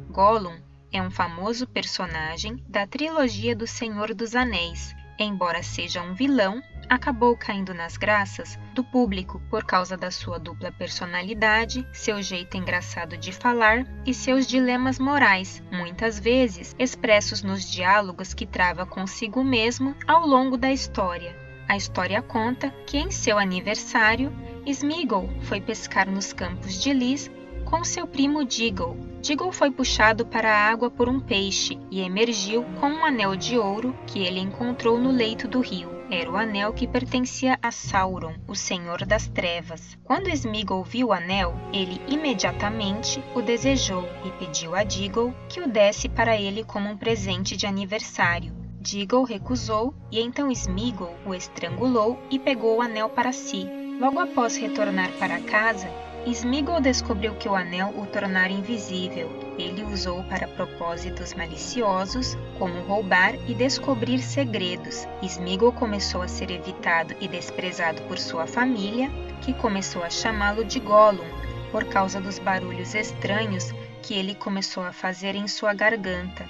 Gollum é um famoso personagem da trilogia do Senhor dos Anéis. Embora seja um vilão, acabou caindo nas graças do público por causa da sua dupla personalidade, seu jeito engraçado de falar e seus dilemas morais, muitas vezes expressos nos diálogos que trava consigo mesmo ao longo da história. A história conta que em seu aniversário, Sméagol foi pescar nos campos de Lys com seu primo Diggle. Diggle foi puxado para a água por um peixe e emergiu com um anel de ouro que ele encontrou no leito do rio. Era o anel que pertencia a Sauron, o Senhor das Trevas. Quando Sméagol viu o anel, ele imediatamente o desejou e pediu a Diggle que o desse para ele como um presente de aniversário. Diggle recusou e então Sméagol o estrangulou e pegou o anel para si. Logo após retornar para casa, Sméagol descobriu que o anel o tornara invisível. Ele o usou para propósitos maliciosos, como roubar e descobrir segredos. Sméagol começou a ser evitado e desprezado por sua família, que começou a chamá-lo de Gollum, por causa dos barulhos estranhos que ele começou a fazer em sua garganta.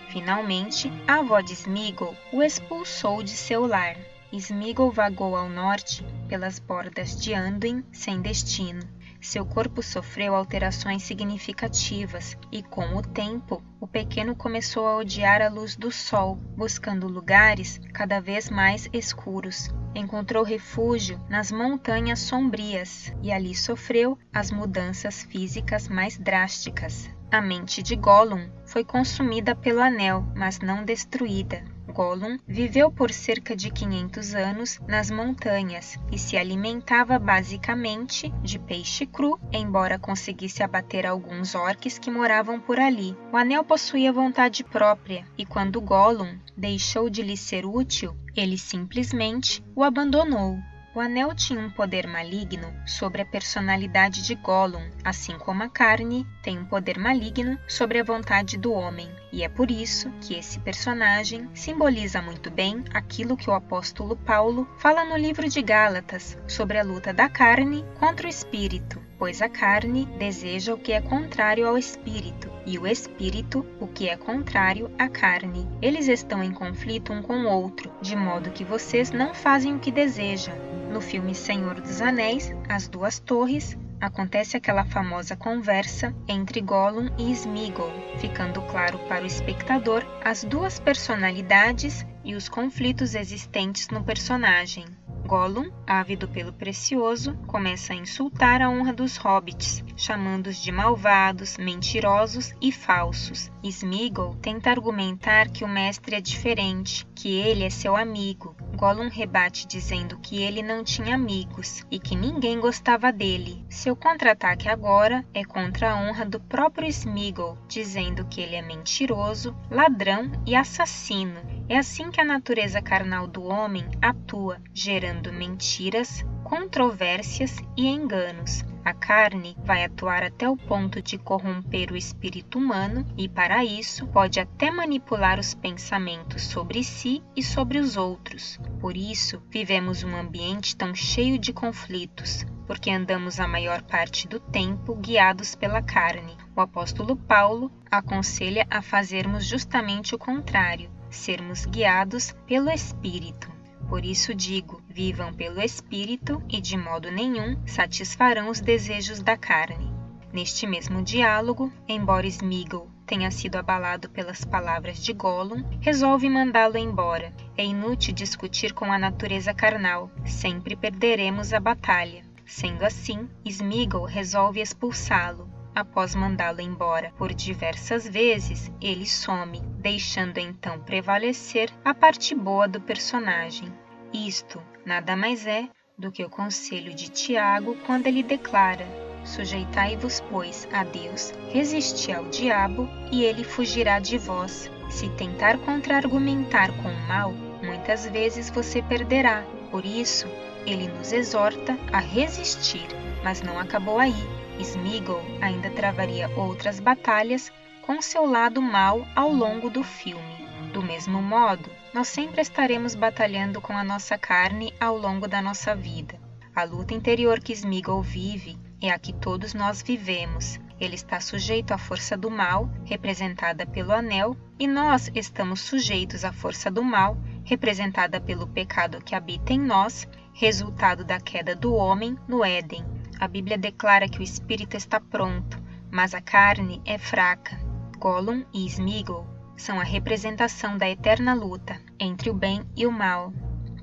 Finalmente, a avó de Sméagol o expulsou de seu lar. Sméagol vagou ao norte pelas bordas de Anduin sem destino. Seu corpo sofreu alterações significativas e, com o tempo, o pequeno começou a odiar a luz do sol, buscando lugares cada vez mais escuros. Encontrou refúgio nas montanhas sombrias e ali sofreu as mudanças físicas mais drásticas. A mente de Gollum foi consumida pelo anel, mas não destruída. Gollum viveu por cerca de 500 anos nas montanhas e se alimentava basicamente de peixe cru, embora conseguisse abater alguns orques que moravam por ali. O anel possuía vontade própria e quando Gollum deixou de lhe ser útil, ele simplesmente o abandonou. O anel tinha um poder maligno sobre a personalidade de Gollum, assim como a carne tem um poder maligno sobre a vontade do homem. E é por isso que esse personagem simboliza muito bem aquilo que o apóstolo Paulo fala no livro de Gálatas sobre a luta da carne contra o espírito, pois a carne deseja o que é contrário ao espírito, e o espírito o que é contrário à carne. Eles estão em conflito um com o outro, de modo que vocês não fazem o que desejam. No filme Senhor dos Anéis, As Duas Torres, acontece aquela famosa conversa entre Gollum e Sméagol, ficando claro para o espectador as duas personalidades e os conflitos existentes no personagem. Gollum, ávido pelo precioso, começa a insultar a honra dos hobbits, chamando-os de malvados, mentirosos e falsos. Sméagol tenta argumentar que o mestre é diferente, que ele é seu amigo. Gollum rebate dizendo que ele não tinha amigos e que ninguém gostava dele. Seu contra-ataque agora é contra a honra do próprio Sméagol, dizendo que ele é mentiroso, ladrão e assassino. É assim que a natureza carnal do homem atua, gerando mentiras, controvérsias e enganos. A carne vai atuar até o ponto de corromper o espírito humano e, para isso, pode até manipular os pensamentos sobre si e sobre os outros. Por isso, vivemos um ambiente tão cheio de conflitos, porque andamos a maior parte do tempo guiados pela carne. O apóstolo Paulo aconselha a fazermos justamente o contrário, sermos guiados pelo Espírito. Por isso digo, vivam pelo Espírito e de modo nenhum satisfarão os desejos da carne. Neste mesmo diálogo, embora Sméagol tenha sido abalado pelas palavras de Gollum, resolve mandá-lo embora. É inútil discutir com a natureza carnal, sempre perderemos a batalha. Sendo assim, Sméagol resolve expulsá-lo. Após mandá-lo embora por diversas vezes, ele some, deixando então prevalecer a parte boa do personagem. Isto nada mais é do que o conselho de Tiago quando ele declara: sujeitai-vos, pois, a Deus, resisti ao diabo, e ele fugirá de vós. Se tentar contra-argumentar com o mal, muitas vezes você perderá. Por isso, ele nos exorta a resistir, mas não acabou aí. Sméagol ainda travaria outras batalhas com seu lado mau ao longo do filme. Do mesmo modo, nós sempre estaremos batalhando com a nossa carne ao longo da nossa vida. A luta interior que Sméagol vive é a que todos nós vivemos. Ele está sujeito à força do mal, representada pelo anel, e nós estamos sujeitos à força do mal, representada pelo pecado que habita em nós, resultado da queda do homem no Éden. A Bíblia declara que o espírito está pronto, mas a carne é fraca. Gollum e Sméagol são a representação da eterna luta entre o bem e o mal.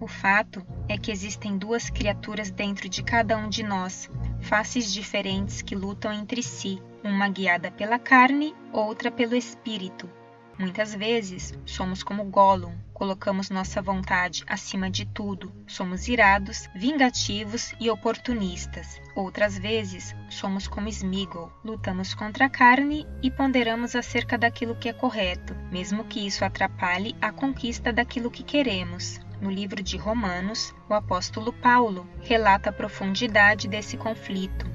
O fato é que existem duas criaturas dentro de cada um de nós, faces diferentes que lutam entre si, uma guiada pela carne, outra pelo espírito. Muitas vezes somos como Gollum, colocamos nossa vontade acima de tudo, somos irados, vingativos e oportunistas. Outras vezes somos como Sméagol, lutamos contra a carne e ponderamos acerca daquilo que é correto, mesmo que isso atrapalhe a conquista daquilo que queremos. No livro de Romanos, o apóstolo Paulo relata a profundidade desse conflito.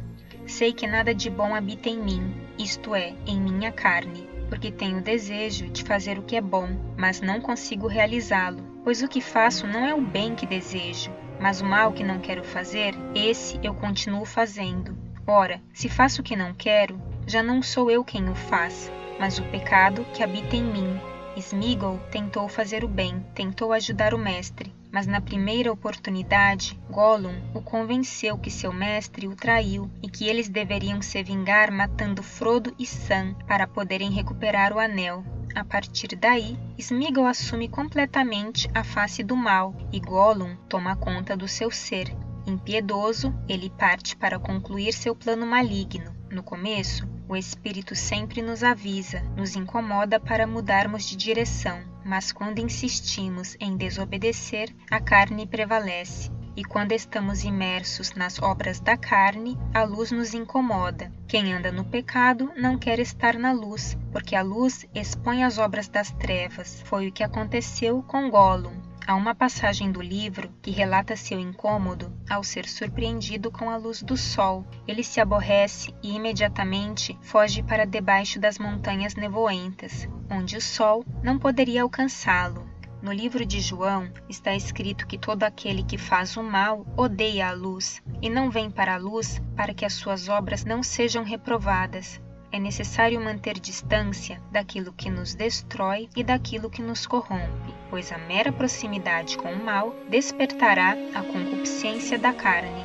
Sei que nada de bom habita em mim, isto é, em minha carne, porque tenho desejo de fazer o que é bom, mas não consigo realizá-lo, pois o que faço não é o bem que desejo, mas o mal que não quero fazer, esse eu continuo fazendo. Ora, se faço o que não quero, já não sou eu quem o faz, mas o pecado que habita em mim. Sméagol tentou fazer o bem, tentou ajudar o mestre, mas na primeira oportunidade, Gollum o convenceu que seu mestre o traiu e que eles deveriam se vingar matando Frodo e Sam para poderem recuperar o anel. A partir daí, Sméagol assume completamente a face do mal e Gollum toma conta do seu ser. Impiedoso, ele parte para concluir seu plano maligno. No começo, o Espírito sempre nos avisa, nos incomoda para mudarmos de direção, mas quando insistimos em desobedecer, a carne prevalece. E quando estamos imersos nas obras da carne, a luz nos incomoda. Quem anda no pecado não quer estar na luz, porque a luz expõe as obras das trevas. Foi o que aconteceu com Gollum. Há uma passagem do livro que relata seu incômodo ao ser surpreendido com a luz do sol. Ele se aborrece e imediatamente foge para debaixo das montanhas nevoentas, onde o sol não poderia alcançá-lo. No livro de João está escrito que todo aquele que faz o mal odeia a luz e não vem para a luz para que as suas obras não sejam reprovadas. É necessário manter distância daquilo que nos destrói e daquilo que nos corrompe, pois a mera proximidade com o mal despertará a concupiscência da carne.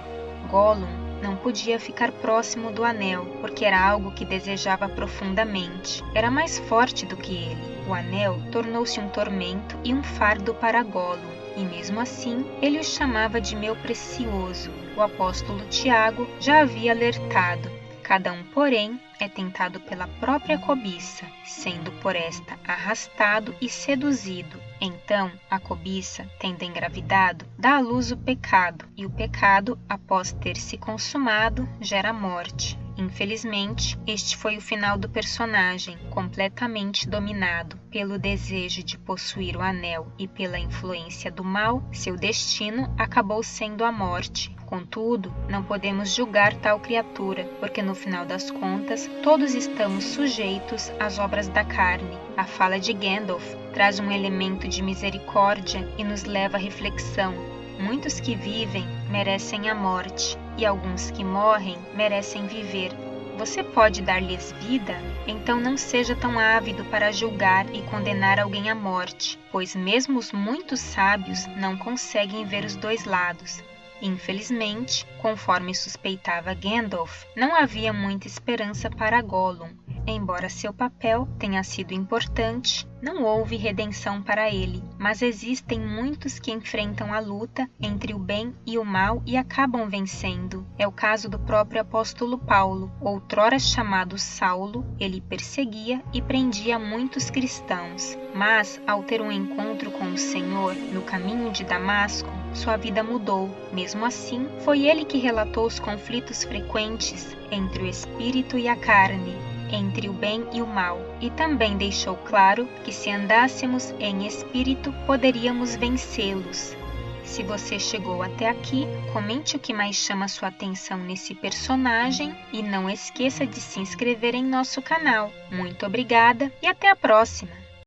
Gollum não podia ficar próximo do anel, porque era algo que desejava profundamente. Era mais forte do que ele. O anel tornou-se um tormento e um fardo para Gollum, e mesmo assim ele o chamava de meu precioso. O apóstolo Tiago já havia alertado. Cada um, porém, é tentado pela própria cobiça, sendo por esta arrastado e seduzido. Então, a cobiça, tendo engravidado, dá à luz o pecado, e o pecado, após ter se consumado, gera morte. Infelizmente, este foi o final do personagem, completamente dominado pelo desejo de possuir o anel e pela influência do mal. Seu destino acabou sendo a morte. Contudo, não podemos julgar tal criatura, porque no final das contas, todos estamos sujeitos às obras da carne. A fala de Gandalf traz um elemento de misericórdia e nos leva à reflexão. Muitos que vivem merecem a morte, e alguns que morrem merecem viver. Você pode dar-lhes vida? Então não seja tão ávido para julgar e condenar alguém à morte, pois mesmo os muito sábios não conseguem ver os dois lados. Infelizmente, conforme suspeitava Gandalf, não havia muita esperança para Gollum. Embora seu papel tenha sido importante, não houve redenção para ele, mas existem muitos que enfrentam a luta entre o bem e o mal e acabam vencendo. É o caso do próprio apóstolo Paulo. Outrora chamado Saulo, ele perseguia e prendia muitos cristãos, mas ao ter um encontro com o Senhor no caminho de Damasco, sua vida mudou. Mesmo assim, foi ele que relatou os conflitos frequentes entre o espírito e a carne, entre o bem e o mal, e também deixou claro que se andássemos em espírito, poderíamos vencê-los. Se você chegou até aqui, comente o que mais chama sua atenção nesse personagem e não esqueça de se inscrever em nosso canal. Muito obrigada e até a próxima!